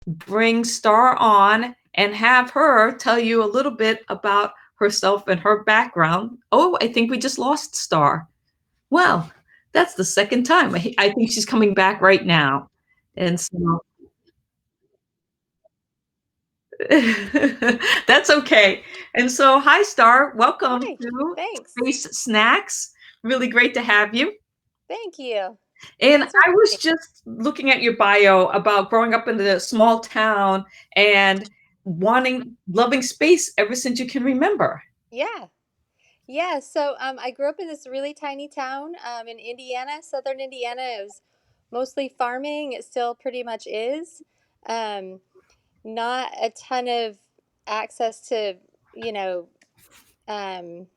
bring Starr on and have her tell you a little bit about herself and her background. Oh, I think we just lost Starr. Well, that's the second time. I think she's coming back right now. And so that's okay. And so, hi, Starr. Welcome Hi, to thanks. Space Snacks. Really great to have you. Thank you. And Thanks for I having was me. just looking at your bio about growing up in a small town and loving space ever since you can remember. Yeah. Yeah. So I grew up in this really tiny town in Indiana, southern Indiana. It was mostly farming. It still pretty much is. Um, Not a ton of access to, you know, um,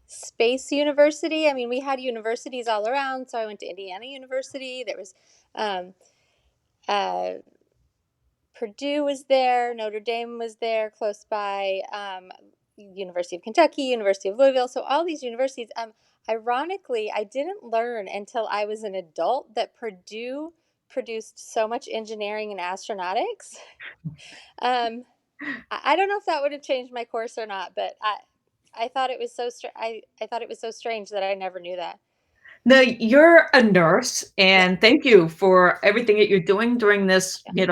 space university. I mean, we had universities all around. So I went to Indiana University. There was um, uh, Purdue was there, Notre Dame was there close by, University of Kentucky, University of Louisville. So all these universities. Ironically, I didn't learn until I was an adult that Purdue produced so much engineering and astronautics. Um, I don't know if that would have changed my course or not, but I thought it was I thought it was so strange that I never knew that. Now, you're a nurse, Yeah, and thank you for everything that you're doing during this, yeah,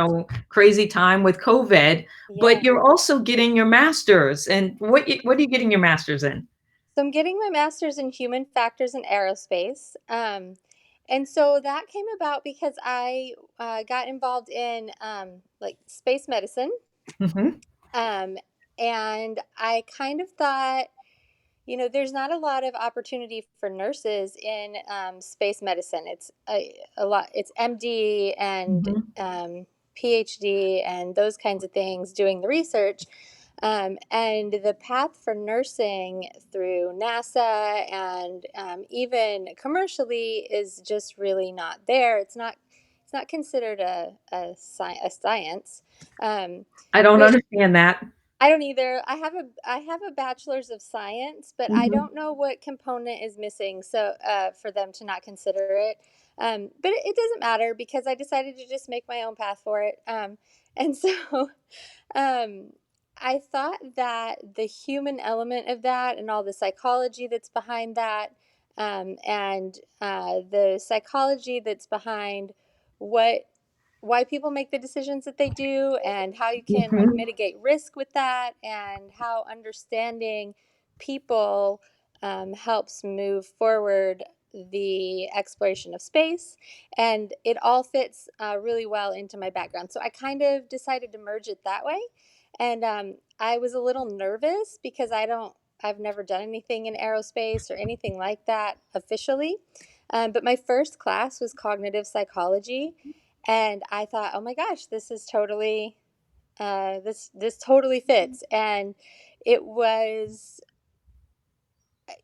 crazy time with COVID. But yeah. you're also getting your master's. And what are you getting your master's in? So I'm getting my master's in human factors in aerospace. And so that came about because I got involved in like space medicine. Hmm. Um, and I kind of thought, there's not a lot of opportunity for nurses in space medicine. It's a lot, it's MD and Hmm. PhD and those kinds of things doing the research. And the path for nursing through NASA and even commercially is just really not there. It's not considered a science. Um, I don't which understand that. I don't either. I have a bachelor's of science, but I Hmm. don't know what component is missing. So for them to not consider it, but it doesn't matter because I decided to just make my own path for it. And so um, I thought that the human element of that and all the psychology that's behind that, and the psychology that's behind what why people make the decisions that they do and how you can like Hmm. mitigate risk with that and how understanding people helps move forward the exploration of space, and it all fits really well into my background, so I kind of decided to merge it that way. And I was a little nervous because I've never done anything in aerospace or anything like that officially. But my first class was cognitive psychology, and I thought, oh my gosh, this is totally this totally fits. And it was,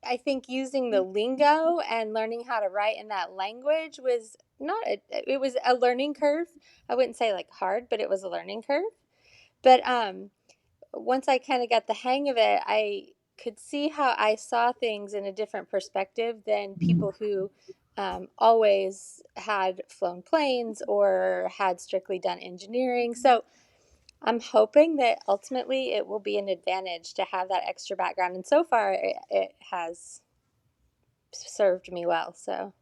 I think, using the lingo and learning how to write in that language was not it was a learning curve. I wouldn't say like hard, but it was a learning curve. But once I kind of got the hang of it, I could see how I saw things in a different perspective than people who always had flown planes or had strictly done engineering. So I'm hoping that ultimately it will be an advantage to have that extra background. And so far, it has served me well. So,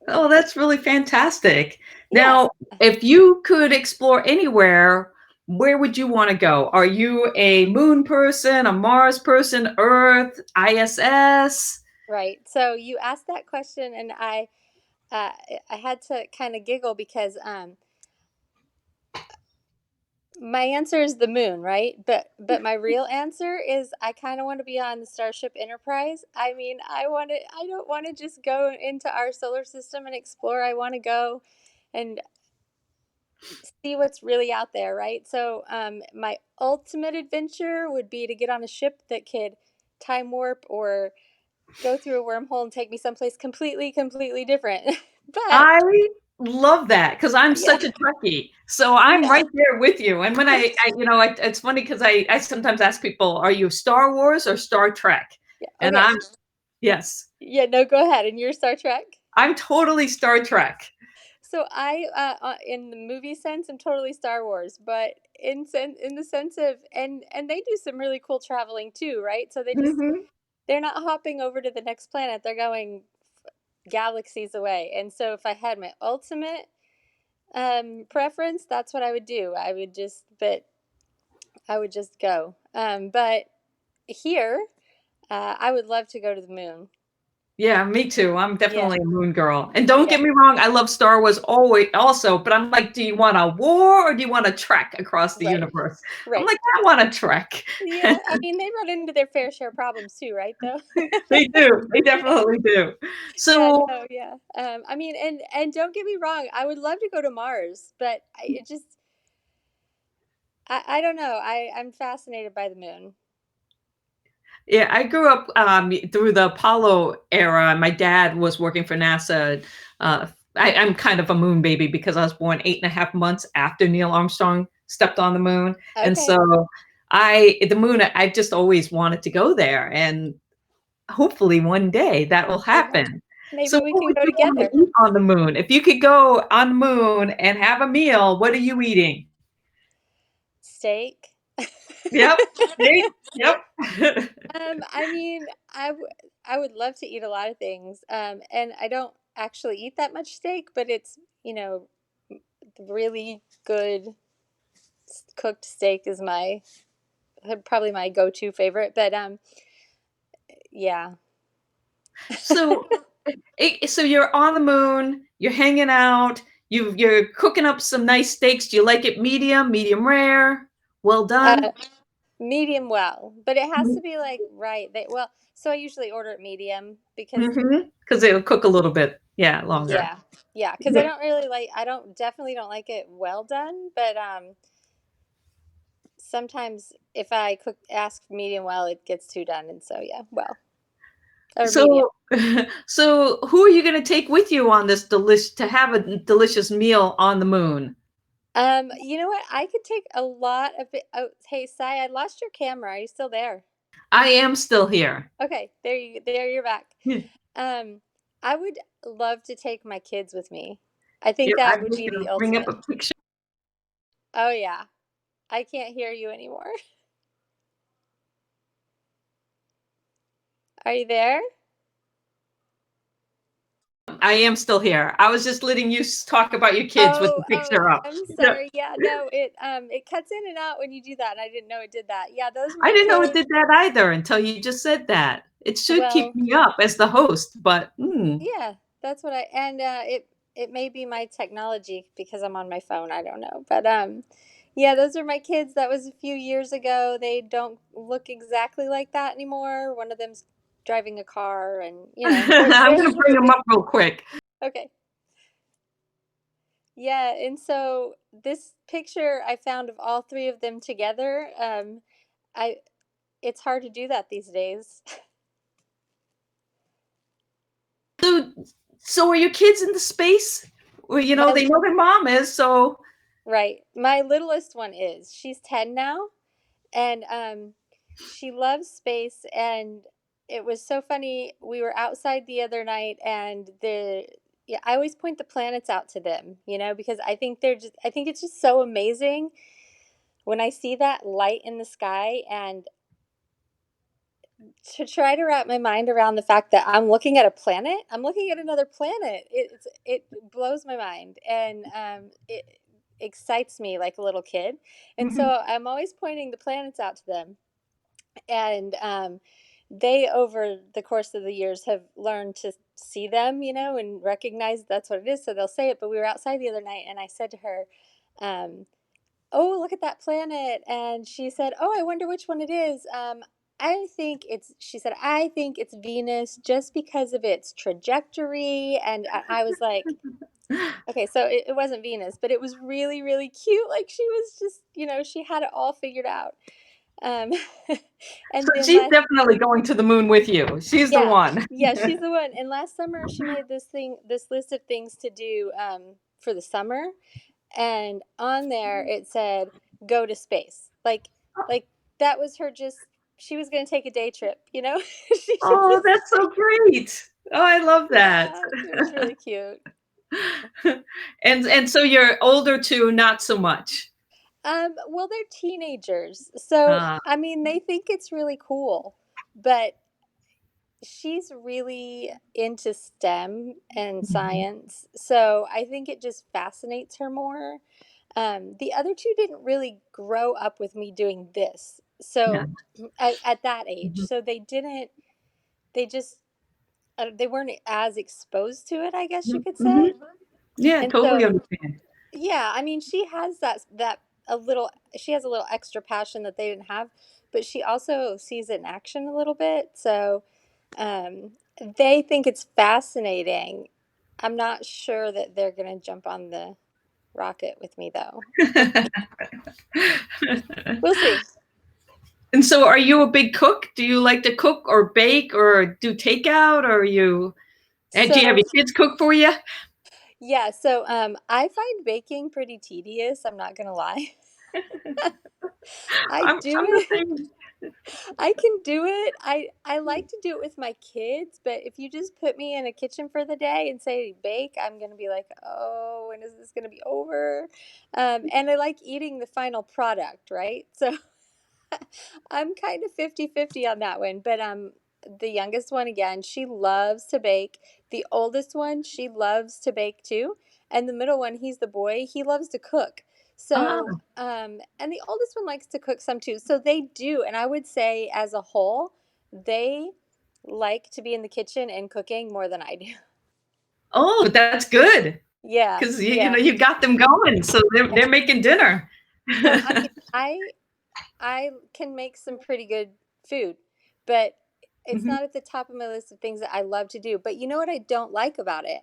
Oh, that's really fantastic. yeah. Now, if you could explore anywhere, where would you want to go? Are you a moon person, a Mars person, Earth, ISS? Right. So you asked that question, and uh, I had to kind of giggle because my answer is the moon, right? But my real answer is I kind of want to be on the Starship Enterprise. I mean, I don't want to just go into our solar system and explore. I want to go and see what's really out there, right? So, my ultimate adventure would be to get on a ship that could time warp or go through a wormhole and take me someplace completely different. But I love that because I'm yeah, such a Trekkie. So I'm yeah, right there with you. And when it's funny because I sometimes ask people, are you Star Wars or Star Trek? yeah. And Okay, yes, yeah. No, go ahead. And you're Star Trek. I'm totally Star Trek. So in the movie sense, I'm totally Star Wars, but in the sense of and they do some really cool traveling too, right? So Mhm. they're not hopping over to the next planet; they're going galaxies away. And so, if I had my ultimate preference, that's what I would do. I would just go. But here, I would love to go to the moon. Yeah, me too. I'm Yeah, definitely a moon girl. And don't yeah, get me wrong, I love Star Wars always also, but I'm like, do you want a war or do you want to trek across the right, universe? I'm right. like, I want to trek. Yeah, I mean, they run into their fair share of problems too, right? Though. They do. They Yeah, definitely do. yeah, So, no, yeah. I mean, and don't get me wrong, I would love to go to Mars, but I don't know. I'm fascinated by the moon. yeah, I grew up through the Apollo era. My dad was working for NASA. Uh, I'm kind of a moon baby because I was born 8.5 months after Neil Armstrong stepped on the moon, and Okay. so the moon. I just always wanted to go there, and hopefully one day that will Yeah. happen. So, Maybe we what can would go you want together. to eat on the moon? If you could go on the moon and have a meal, what are you eating? Steak. Yep. Steak. Yep. I mean, I would love to eat a lot of things. And I don't actually eat that much steak, but it's, really good cooked steak is my probably my go-to favorite. But yeah. So, so you're on the moon, you're hanging out, you're cooking up some nice steaks. Do you like it medium, medium rare, well Uh, done? medium well, but it has to be like right. So I usually order it medium because Mm-hmm. Because it'll cook a little bit, yeah, longer. yeah, yeah, because Yeah. I don't definitely don't like it well done, but sometimes if I ask medium well, it gets too done, and so yeah, well or medium. So, so who are you going to take with you on this to have a delicious meal on the moon? You know what? I could take a lot of it. Oh, hey, Sai, I lost your camera. Are you still there? I am still here. Okay, there you're back. Um, I would love to take my kids with me. I think Yep, that I'm would just be going the to bring up ultimate. a picture. Oh yeah, I can't hear you anymore. Are you there? I am still here. I was just letting you talk about your kids with the Oh, picture up. I'm Yeah. sorry. Yeah, no, it cuts in and out when you do that, and I didn't know it did that. Yeah, those are I my didn't know it kids. did that either until you just said that. It should keep Well, me up as the host, but yeah, that's what I and it may be my technology because I'm on my phone. I don't know, but yeah, those are my kids. That was a few years ago. They don't look exactly like that anymore. One of them's driving a car, and I'm they're going to bring them really up real quick. okay. Yeah, and so this picture I found of all three of them together. I It's hard to do that these days. So, so are your kids in the space? Well, My they know their mom is, so Right, my littlest one is. She's 10 now, and she loves space. And it was so funny. We were outside the other night, and the yeah, I always point the planets out to them, because I think it's just so amazing when I see that light in the sky, and to try to wrap my mind around the fact that I'm looking at a planet. I'm looking at another planet. It blows my mind, and it excites me like a little kid. And mhm. so I'm always pointing the planets out to them, and they over the course of the years have learned to see them, and recognize that's what it is. So they'll say it. But we were outside the other night, and I said to her, um, "Oh, look at that planet." And she said, "Oh, I wonder which one it is." She said, "I think it's Venus just because of its trajectory." And I was like, okay, so it wasn't Venus, but it was really, really cute. Like she was just, she had it all figured out. Um, So and then she's definitely going to the moon with you. She's the yeah, one. yeah, she's the one. And last summer she made this list of things to do for the summer, and on there it said go to space, like that was her, just she was going to take a day trip, she Oh, just that's so great. Oh, I love that. yeah, it was really cute. And so your older two, not so much. Well, they're teenagers, so Ah, I mean, they think it's really cool, but she's really into STEM and mhm. science, so I think it just fascinates her more. The other two didn't really grow up with me doing this, Yeah. so at that age, Mhm. so they didn't. They just they weren't as exposed to it, I guess you Mhm. could Mhm. say. Yeah, And totally so, understand. yeah, I mean, she has that a little. She has a little extra passion that they didn't have, but she also sees it in action a little bit. So um, they think it's fascinating. I'm not sure that they're going to jump on the rocket with me, though. We'll see. And so are you a big cook? Do you like to cook or bake or do takeout, or do you have So, your kids cook for you? yeah, so I find baking pretty tedious. I'm not going to lie. I do I'm the it. same. I can do it. I like to do it with my kids, but if you just put me in a kitchen for the day and say bake, I'm gonna be like, oh, when is this gonna be over? And I like eating the final product, right? So I'm kind of 50-50 on that one. But the youngest one again, she loves to bake. The oldest one, she loves to bake too. And the middle one, he's the boy, he loves to cook. So, Ah, and the oldest one likes to cook some too. So they do, and I would say as a whole, they like to be in the kitchen and cooking more than I do. oh, that's good Yeah, because yeah. you got them going, so they're making dinner. So I mean, I can make some pretty good food, but it's Mhm. not at the top of my list of things that I love to do. But you know what I don't like about it?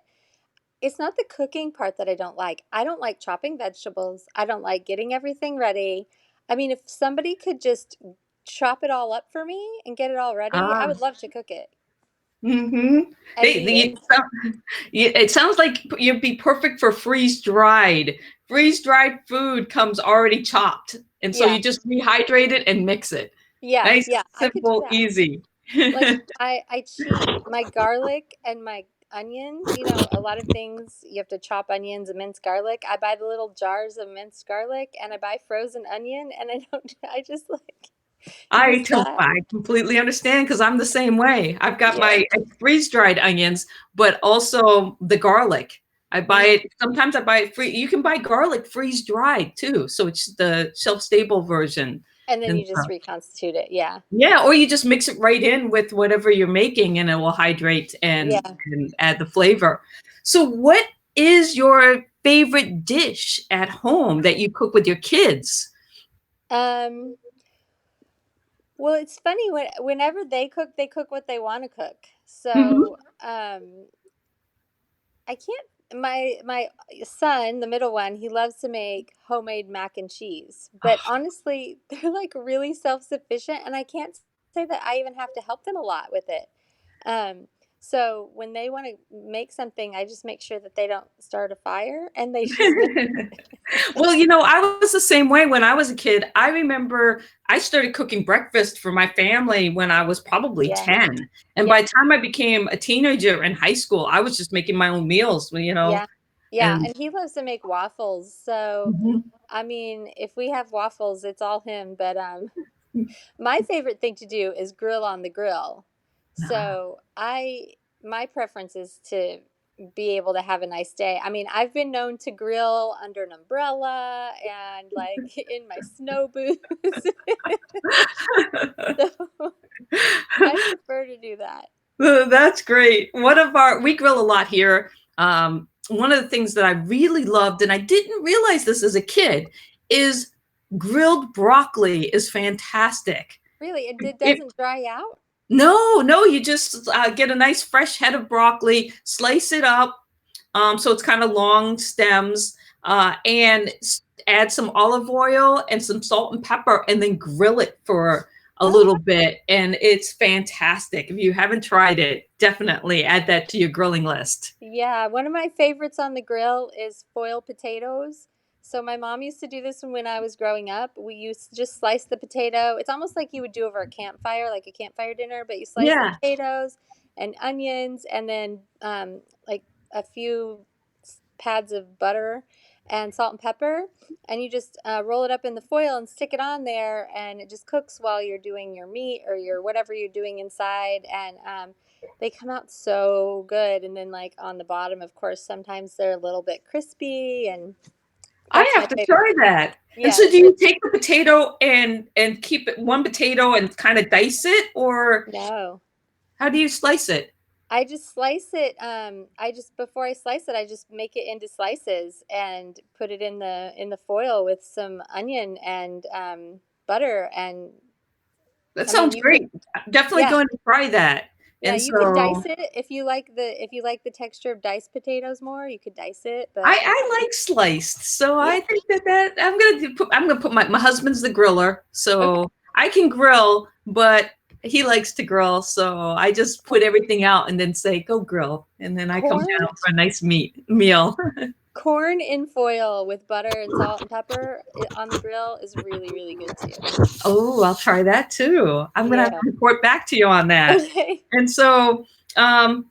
It's not the cooking part that I don't like. I don't like chopping vegetables. I don't like getting everything ready. I mean, if somebody could just chop it all up for me and get it all ready, I Ah, would love to cook it. mhm. And It sounds like you'd be perfect for freeze dried. Freeze dried food comes already chopped, and so yeah, you just rehydrate it and mix it. yeah, Nice, yeah, I could do simple, that. easy. Like I cheat. My garlic and my onions, a lot of things you have to chop onions and mince garlic. I buy the little jars of minced garlic and I buy frozen onion and I don't I just like use that. I completely understand because I'm the same way. I've got Yeah. my freeze-dried onions, but also the garlic. I buy Mhm. it sometimes I buy it free. You can buy garlic freeze-dried too, so it's the shelf-stable version And then and you just stuff. reconstitute it. Yeah. Yeah, or you just mix it right in with whatever you're making and it will hydrate Yeah. and add the flavor. So what is your favorite dish at home that you cook with your kids? Um well, it's funny whenever they cook what they want to cook. Mhm. So, I can't my son, the middle one, he loves to make homemade mac and cheese. But honestly, they're like really self-sufficient and I can't say that I even have to help them a lot with it. Um so when they want to make something, I just make sure that they don't start a fire and they just make it. Well, I was the same way when I was a kid. I remember I started cooking breakfast for my family when I was probably Yeah. 10. And Yeah. by the time I became a teenager in high school, I was just making my own meals. Yeah. Yeah, And and he loves to make waffles. So, mhm. I mean, if we have waffles, it's all him, but my favorite thing to do is grill on the grill. So my preference is to be able to have a nice day. I mean, I've been known to grill under an umbrella and like in my snow boots. So I prefer to do that. That's great. We grill a lot here. One of the things that I really loved, and I didn't realize this as a kid, is grilled broccoli is fantastic. Really, it It, doesn't dry out? no, no, you just get a nice fresh head of broccoli, slice it up, so it's kind of long stems, and add some olive oil and some salt and pepper, and then grill it for a Oh, little bit, and it's fantastic. If you haven't tried it, definitely add that to your grilling list. yeah, one of my favorites on the grill is foil potatoes. So my mom used to do this when I was growing up. We used to just slice the potato. It's almost like you would do over a campfire, like a campfire dinner, but you slice the Yeah. potatoes and onions, and then like a few. pads of butter and salt and pepper, and you just roll it up in the foil and stick it on there, and it just cooks while you're doing your meat or your whatever you're doing inside, and they come out so good. And then like on the bottom, of course, sometimes they're a little bit crispy, and I that's my have to favorite. try that. And Yeah, so do you it's take the potato and keep it one potato and kind of dice it, or no. how do you slice it? I just slice it. I just before I slice it, I just make it into slices and put it in the foil with some onion and butter. And That I mean, sounds you could, great. I'm definitely yeah, going to try that. yeah, And you could dice so it if you like the texture of diced potatoes more. You could dice it, I, but I like sliced, so yeah, I think that I'm gonna put my husband's the griller, okay. so I can grill, but he likes to grill, so I just put everything out and then say go grill, and then I come Corn down for a nice meal. corn in foil with butter and salt and pepper on the grill is really really good too. Oh, I'll try that too. I'm gonna have Yeah. to report back to you on that. Okay. And so,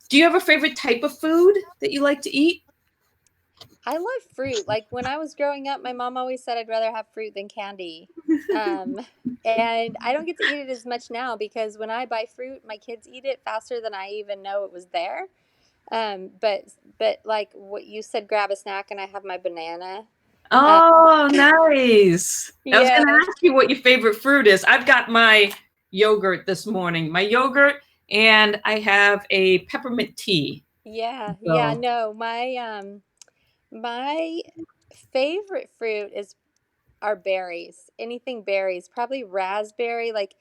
do you have a favorite type of food that you like to eat? I love fruit. Like when I was growing up, my mom always said I'd rather have fruit than candy. Um, and I don't get to eat it as much now because when I buy fruit, my kids eat it faster than I even know it was there. But like what you said, grab a snack, and I have my banana. Um, Oh, nice. I was going yeah, to ask you what your favorite fruit is. I've got my yogurt this morning, my yogurt, and I have a peppermint tea. yeah. So, No, my favorite fruit is are berries. Anything berries, probably raspberry. Like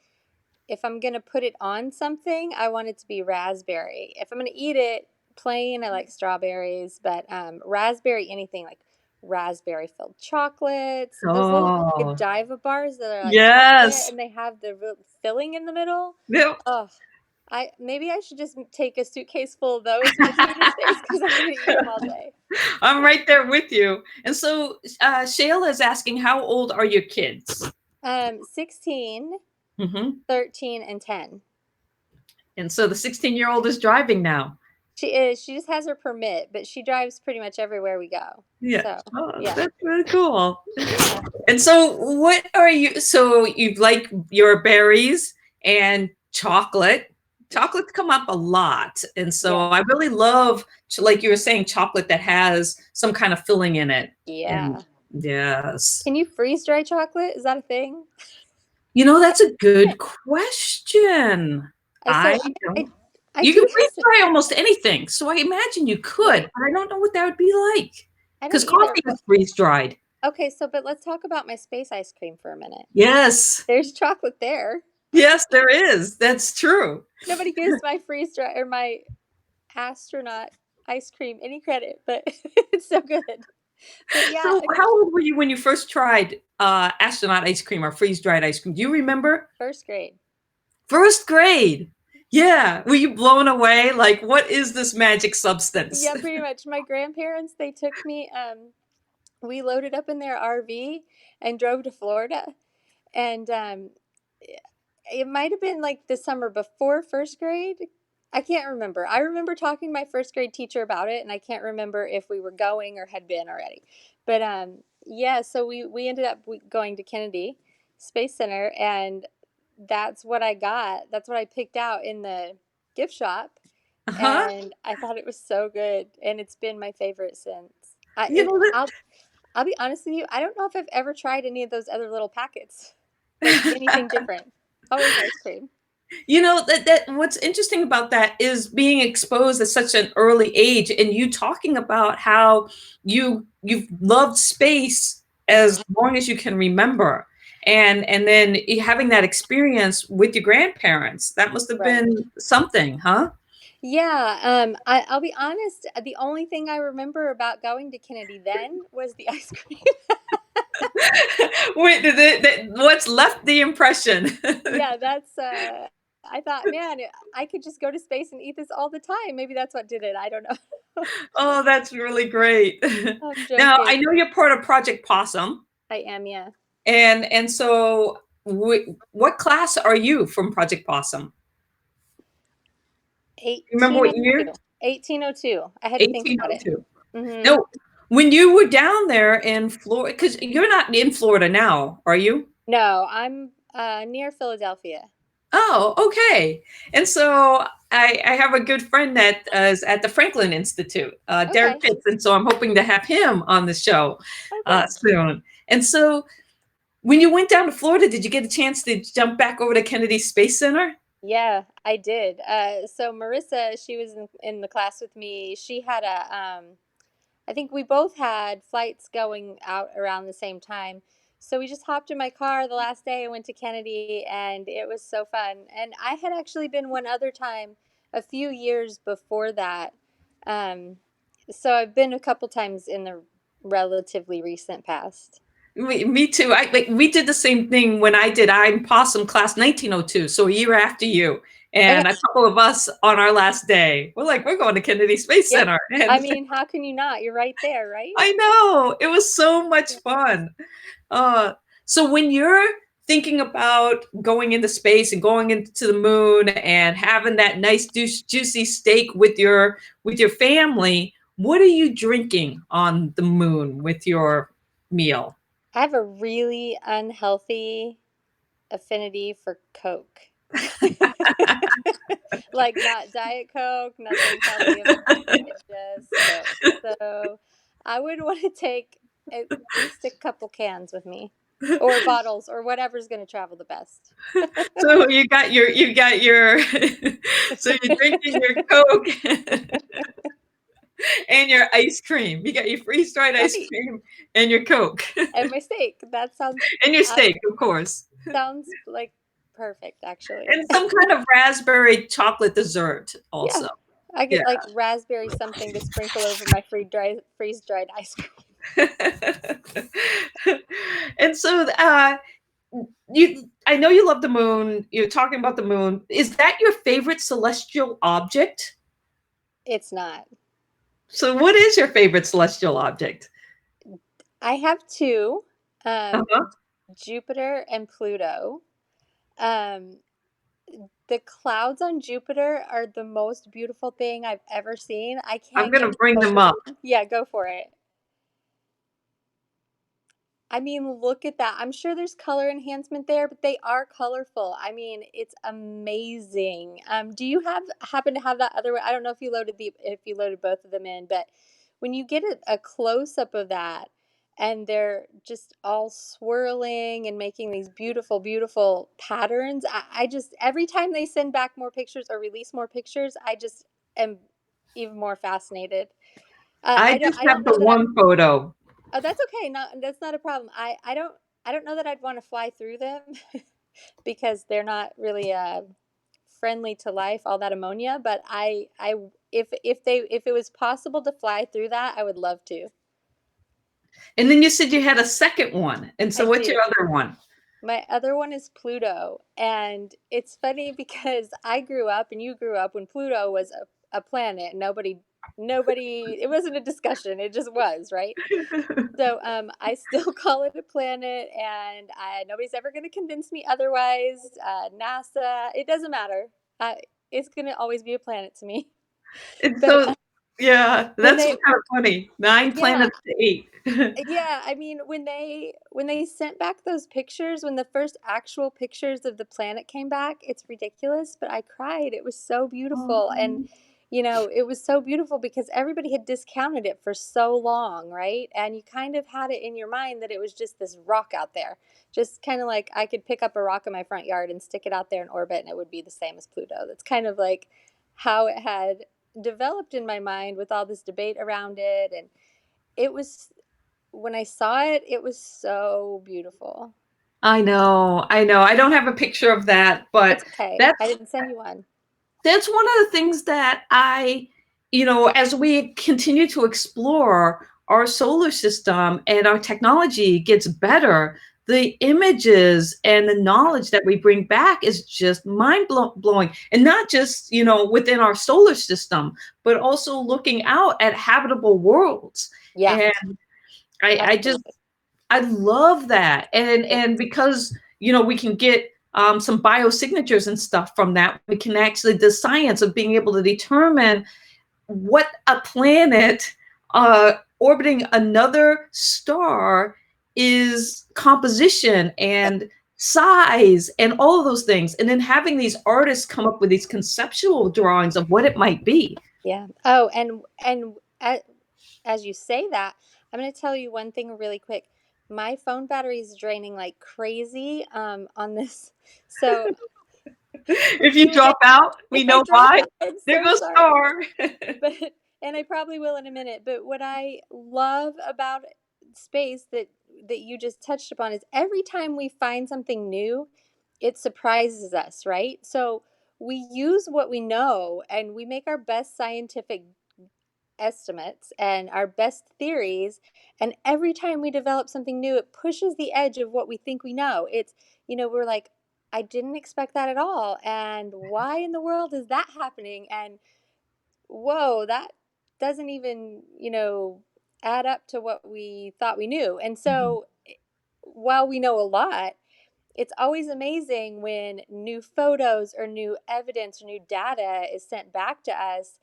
if I'm gonna put it on something, I want it to be raspberry. If I'm gonna eat it plain, I like strawberries, but raspberry, anything like raspberry filled chocolates, those little oh, Godiva bars that are like chocolate yes. and they have the filling in the middle. Yep. Oh, I maybe I should just take a suitcase full of those when I go to space because I'm gonna eat them all day. I'm right there with you. And so, Shayla is asking, how old are your kids? 16, Hmm. 13, and 10. And so the 16-year-old is driving now. She is. She just has her permit, but she drives pretty much everywhere we go. Yeah. So, Oh, yeah. that's really cool. Yeah. And so, what are you? So, you like your berries and chocolate. Chocolates come up a lot. And so, Yeah. I really love, like you were saying, chocolate that has some kind of filling in it. And Yeah. yes. Can you freeze dry chocolate? Is that a thing? That's a good question. I So don't. I You can do have freeze some. dry almost anything. So, I imagine you could, Right. but I don't know what that would be like. I Because don't either. coffee is freeze dried. Okay, so but let's talk about my space ice cream for a minute. Yes. There's chocolate there. Yes, there is. That's true. Nobody gives my freeze dry or my astronaut ice cream any credit, but it's so good. But yeah, So, how old were you when you first tried astronaut ice cream or freeze dried ice cream? Do you remember? first grade. First grade. Yeah. Were you blown away? Like, what is this magic substance? Yeah, pretty much. My grandparents, they took me we loaded up in their RV and drove to Florida. And it might have been like the summer before first grade. I can't remember. I remember talking to my first grade teacher about it, and I can't remember if we were going or had been already. But yeah, so we ended up going to Kennedy Space Center, and that's what I got. That's what I picked out in the gift shop, Uh-huh. and I thought it was so good, and it's been my favorite since. You know I'll be honest with you. I don't know if I've ever tried any of those other little packets, like anything that different. Always ice cream. that what's interesting about that is being exposed at such an early age, and you talking about how you've loved space Mhm. as long as you can remember, and then having that experience with your grandparents. That must have Right. been something, huh? Yeah. I'll be honest. The only thing I remember about going to Kennedy then was the ice cream. Wait, what's left the impression? Yeah, that's. I thought, man, I could just go to space and eat this all the time. Maybe that's what did it. I don't know. Oh, that's really great. I'm Now, joking. I know you're part of Project Possum, I am. Yeah. and so what class are you from Project Possum? You remember what year? 1802. 1802. I had to think about it. 1802. Hmm. No. When you were down there in Florida, because you're not in Florida now, are you? No, I'm near Philadelphia. Oh, okay. And so I have a good friend that is at the Franklin Institute, Derek Okay. Pitts, and so I'm hoping to have him on the show Oh, good. soon. And so when you went down to Florida, did you get a chance to jump back over to Kennedy Space Center? Yeah, I did. So Marissa, she was in the class with me. She had a I think we both had flights going out around the same time. So we just hopped in my car the last day and went to Kennedy, and it was so fun. And I had actually been one other time a few years before that. Um, so I've been a couple times in the relatively recent past. Me too. We did the same thing when I'm possum class 1902, so a year after you. Okay. And a couple of us on our last day, we're like, we're going to Kennedy Space Yep. Center. I And mean, how can you not? You're right there, right? I know it was so much fun. Uh, so when you're thinking about going into space and going into the moon and having that nice juicy steak with your family, what are you drinking on the moon with your meal? I have a really unhealthy affinity for Coke. Like not Diet Coke, nothing healthy about it, just Coke. So I would want to take at least a couple cans with me, or bottles, or whatever's going to travel the best. So you got your so you're drinking your Coke and your ice cream. You got your freeze dried ice Right. cream and your Coke And my steak. That and your uh, steak, of course, sounds like perfect, actually. and some kind of raspberry chocolate dessert Yeah. also. I Yeah. get like raspberry something to sprinkle over my freeze dried ice cream. And so you I know you love the moon. You're talking about the moon. Is that your favorite celestial object? It's not. So what is your favorite celestial object? I have two, um, Uh-huh. Jupiter and Pluto. Um, the clouds on Jupiter are the most beautiful thing I've ever seen. I I'm can't going get to bring them over up. them. Yeah, go for it. I mean, look at that. I'm sure there's color enhancement there, but they are colorful. I mean, it's amazing. Do you have happen to have that other one? I don't know if you loaded both of them in, but when you get a close up of that and they're just all swirling and making these beautiful, beautiful patterns, I just every time they send back more pictures or release more pictures, I just am even more fascinated. I just I don't have know the that I one photo. Oh, that's okay. That's not a problem. I don't know that I'd want to fly through them because they're not really friendly to life, all that ammonia, but I if it was possible to fly through that, I would love to. And then you said you had a second one. And I so what's do. your other one? My other one is Pluto, and it's funny because I grew up and you grew up when Pluto was a planet. Nobody it wasn't a discussion. It just was, right? So I still call it a planet, and nobody's ever going to convince me otherwise. NASA, it doesn't matter. It's going to always be a planet to me. And But so yeah, when that's they, kind of funny. Nine yeah, planets to eight. yeah, I mean, when they sent back those pictures, when the first actual pictures of the planet came back, it's ridiculous, but I cried. It was so beautiful, and it was so beautiful because everybody had discounted it for so long, right? And you kind of had it in your mind that it was just this rock out there, just kind of like I could pick up a rock in my front yard and stick it out there in orbit, and it would be the same as Pluto. That's kind of like how it had developed in my mind with all this debate around it, and it was when I saw it, it was so beautiful. I know. I know. I don't have a picture of that, but It's okay. I that's didn't send you one. that's one of the things that as we continue to explore our solar system and our technology gets better, the images and the knowledge that we bring back is just blowing. And not just, within our solar system, but also looking out at habitable worlds. Yeah, And I just absolutely. I love that. It, And because, we can get some biosignatures and stuff from that, we can actually, the science of being able to determine what a planet orbiting another star is composition and size and all of those things. And then having these artists come up with these conceptual drawings of what it might be. Yeah. Oh, and as you say that, I'm going to tell you one thing really quick. My phone battery is draining like crazy on this. So If you drop out, we if I know drop why. out, I'm There so goes sorry. Star. But and I probably will in a minute. But what I love about space that you just touched upon is every time we find something new, it surprises us, right? So we use what we know and we make our best scientific estimates and our best theories, and every time we develop something new it pushes the edge of what we think we know. It's, we're like, I didn't expect that at all, and why in the world is that happening, and whoa, that doesn't even, add up to what we thought we knew. And so while we know a lot, it's always amazing when new photos or new evidence or new data is sent back to us,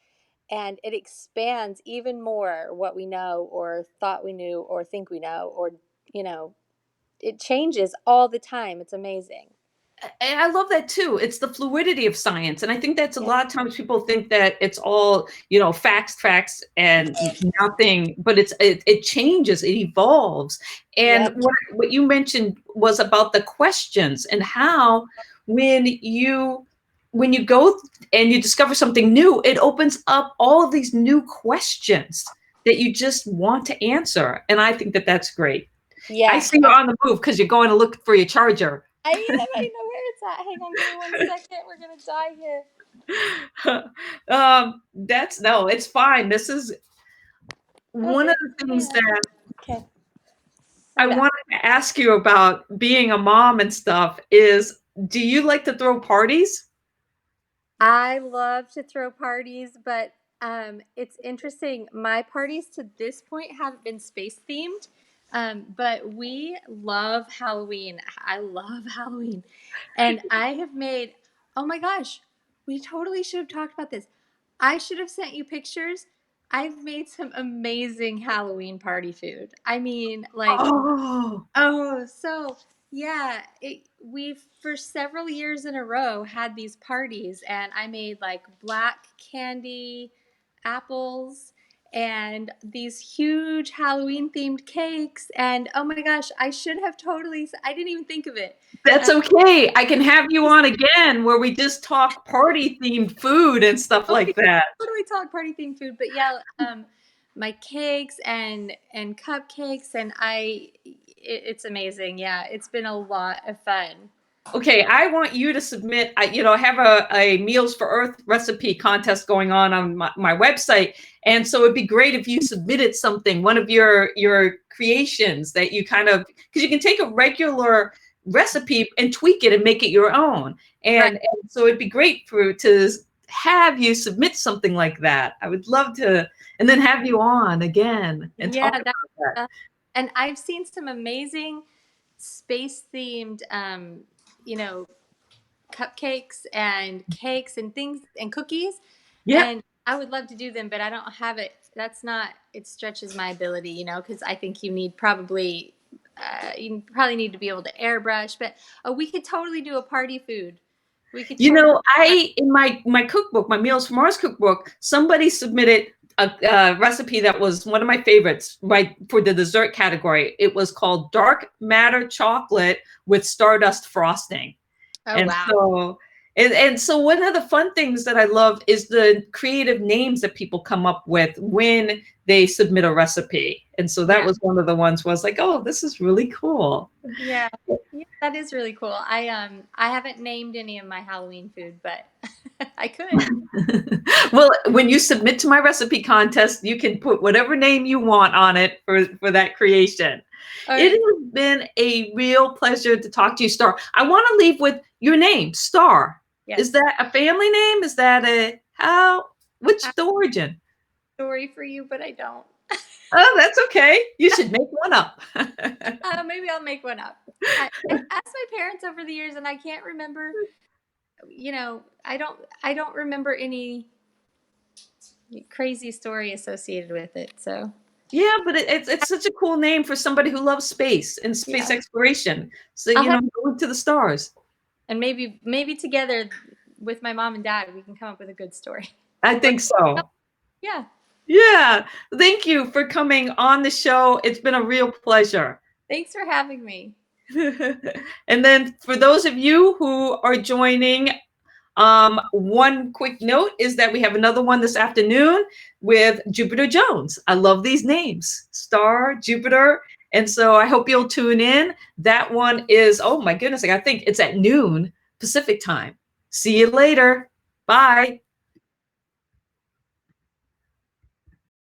and it expands even more what we know or thought we knew or think we know, or, you know it changes all the time. It's amazing. And I love that too. It's the fluidity of science. And I think that's a Yep. lot of times people think that it's all, facts and nothing, but it changes, it evolves. And Yep. what you mentioned was about the questions and how when you go and you discover something new, it opens up all of these new questions that you just want to answer. And I think that that's great. I Yeah. see you're on the move because you're going to look for your charger. I am. I know where it's at. Hang on, give me 1 second. We're gonna die here. That's no, it's fine. This is Oh, one of there the I things am. that Okay, I I'm back. wanted to ask you about being a mom and stuff is, do you like to throw parties? I love to throw parties, but it's interesting. My parties to this point haven't been space themed, but we love Halloween. I love Halloween, and I have made. Oh my gosh, we totally should have talked about this. I should have sent you pictures. I've made some amazing Halloween party food. I mean, like, Oh, oh, so yeah, we've for several years in a row had these parties, and I made like black candy apples and these huge Halloween themed cakes. And oh my gosh, I should have totally, I didn't even think of it. that's Uh, okay. I can have you on again where we just talk party themed food and stuff oh, we like that. totally talk party themed food, but yeah, my cakes and cupcakes, and it's amazing. Yeah, it's been a lot of fun. Okay, I want you to submit. I have a Meals for Earth recipe contest going on my website, and so it'd be great if you submitted something, one of your creations that you kind of, because you can take a regular recipe and tweak it and make it your own, Right. and so it'd be great to have you submit something like that. I would love to, and then have you on again and Yeah, talk about that. uh, and I've seen some amazing space themed, you know, cupcakes and cakes and things and cookies, Yep. and I would love to do them, but I don't have it. That's not. It stretches my ability, because I think you probably need to be able to airbrush. But we could totally do a party food. We could You totally. know, I in my cookbook, my Meals from Mars cookbook, somebody submitted a recipe that was one of my favorites, right, for the dessert category. It was called dark matter chocolate with stardust frosting. Oh And wow. so and so one of the fun things that I love is the creative names that people come up with when they submit a recipe. And so that Yeah. was one of the ones was like, oh, this is really cool. Yeah. Yeah, that is really cool. I haven't named any of my Halloween food, but I could. Well, when you submit to my recipe contest, you can put whatever name you want on it for that creation. All It right. has been a real pleasure to talk to you, Star. I want to leave with your name, Star. Is Yes. that a family name? Is that a how? Which the origin? Story for you, but I don't. Oh, that's okay. You should make one up. Maybe I'll make one up. I've asked my parents over the years, and I can't remember. I don't remember any crazy story associated with it. So Yeah, but it's such a cool name for somebody who loves space and space Yeah. exploration. So, I'll have, going to the stars. and maybe together with my mom and dad, we can come up with a good story. I Or think so. yeah. Yeah. Thank you for coming on the show. It's been a real pleasure. Thanks for having me. And then for those of you who are joining, one quick note is that we have another one this afternoon with Jupiter Jones. I love these names, Star, Jupiter. And so I hope you'll tune in. That one is, oh my goodness, I think it's at noon Pacific time. See you later. Bye.